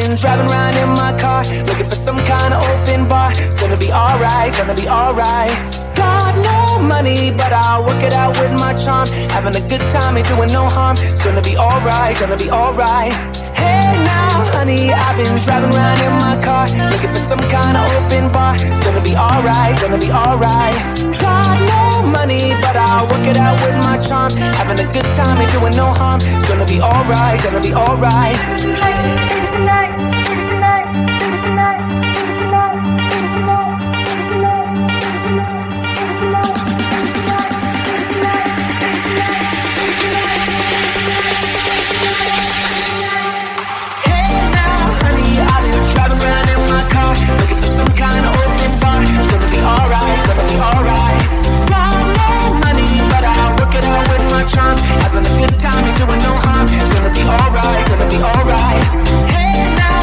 been driving around in my car, looking for some kind of open bar. It's gonna be alright, gonna be alright. Got no money, but I'll work it out with my charm. Having a good time, ain't doing no harm. It's gonna be alright, gonna be alright. Hey now, honey, I've been driving around in my car, looking for some kind of open bar. It's gonna be alright, gonna be alright. Got no money, but I'll work it out with my charm. Having a good time, ain't doing no harm. It's gonna be alright, gonna be alright. Some kind of open bar. It's gonna be alright, gonna be alright. Got no money, but I'll work it out with my charm. Having a good time, ain't doing no harm. It's gonna be alright, gonna be alright. Hey now,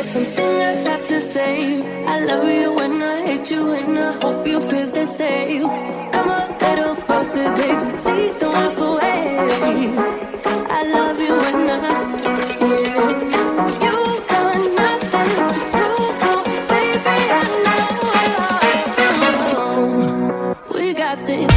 something I'd have to say. I love you and I hate you and I hope you feel the same. Come a little closer, baby, please don't walk away. I love you and I, yeah. You got nothing to prove, oh, baby, I know. We got this.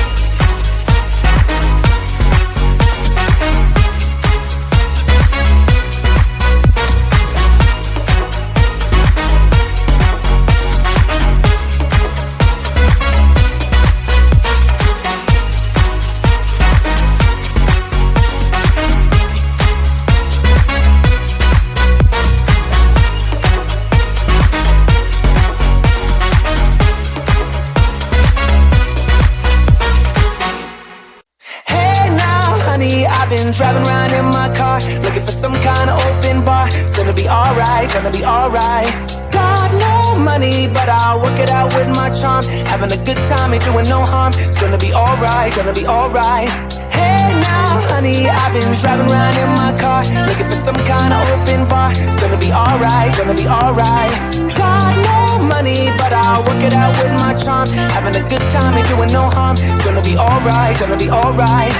Driving around in my car, looking for some kind of open bar. It's gonna be alright, gonna be alright. Got no money, but I'll work it out with my charm. Having a good time, ain't doing no harm. It's gonna be alright, gonna be alright. Hey now, honey, I've been driving around in my car, looking for some kind of open bar. It's gonna be alright, gonna be alright. Got no money, but I'll work it out with my charm. Having a good time, ain't doing no harm. It's gonna be alright, gonna be alright.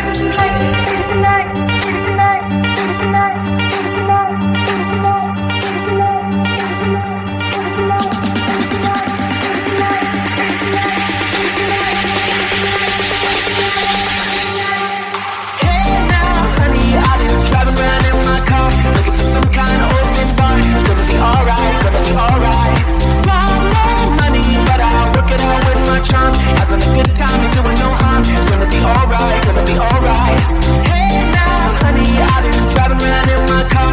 Driving around in my car, looking for some kind of open bar. It's gonna be alright, gonna be alright. Got no money, but I'll work it out with my charm. Having a good time and doing no harm. It's gonna be alright, gonna be alright. Hey now, honey, I've been driving around in my car,